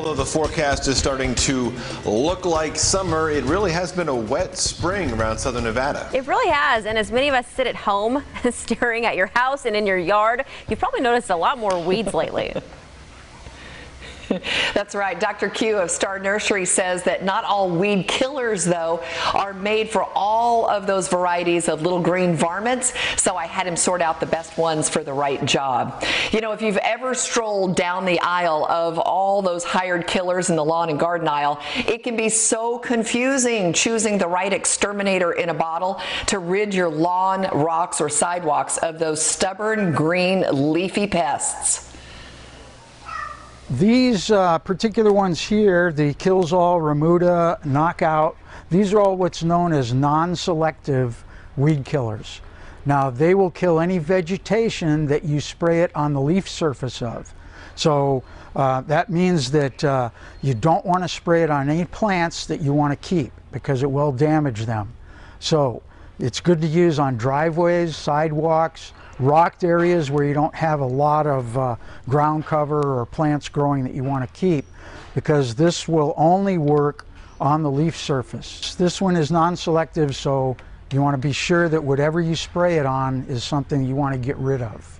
although the forecast is starting to look like summer, it really has been a wet spring around southern Nevada. It really has, and as many of us sit at home staring at your house and in your yard, you've probably noticed a lot more weeds lately. That's right. Dr. Q of Star Nursery says that not all weed killers, though, are made for all of those varieties of little green varmints, so I had him sort out the best ones for the right job. You know, if you've ever strolled down the aisle of all those hired killers in the lawn and garden aisle, it can be so confusing choosing the right exterminator in a bottle to rid your lawn, rocks, or sidewalks of those stubborn green leafy pests. These particular ones here, the Kills-All, Remuda, Knockout, these are all what's known as non-selective weed killers. Now, they will kill any vegetation that you spray it on the leaf surface of. So that means that you don't want to spray it on any plants that you want to keep because it will damage them. So it's good to use on driveways, sidewalks, rocked areas where you don't have a lot of ground cover or plants growing that you want to keep, because this will only work on the leaf surface. This one is non-selective, so you want to be sure that whatever you spray it on is something you want to get rid of.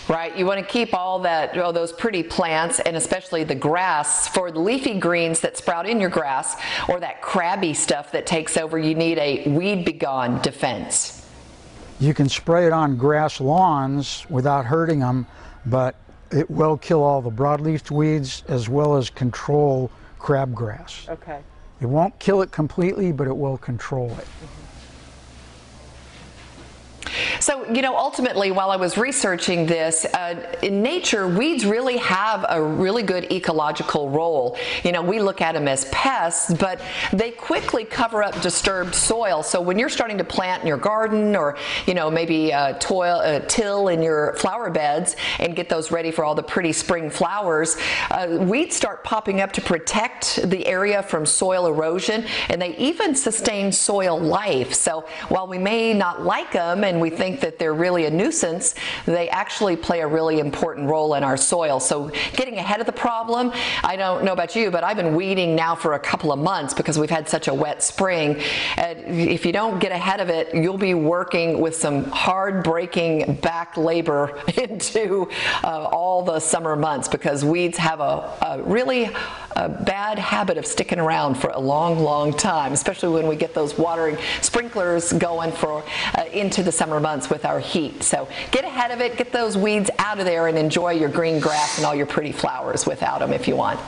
Right, you want to keep all those pretty plants, and especially the grass. For the leafy greens that sprout in your grass or that crabby stuff that takes over, you need a weed begone defense. You can spray it on grass lawns without hurting them, but it will kill all the broadleaf weeds as well as control crabgrass. Okay. It won't kill it completely, but it will control it. So, you know, ultimately, while I was researching this, in nature, weeds really have a really good ecological role. You know, we look at them as pests, but they quickly cover up disturbed soil. So when you're starting to plant in your garden, or, you know, maybe till in your flower beds and get those ready for all the pretty spring flowers, weeds start popping up to protect the area from soil erosion, and they even sustain soil life. So while we may not like them and we think that they're really a nuisance, they actually play a really important role in our soil. So getting ahead of the problem, I don't know about you, but I've been weeding now for a couple of months because we've had such a wet spring. If you don't get ahead of it, you'll be working with some hard-breaking back labor into all the summer months, because weeds have a really bad habit of sticking around for a long, long time, especially when we get those watering sprinklers going for into the summer months with our heat. So get ahead of it, get those weeds out of there, and enjoy your green grass and all your pretty flowers without them if you want.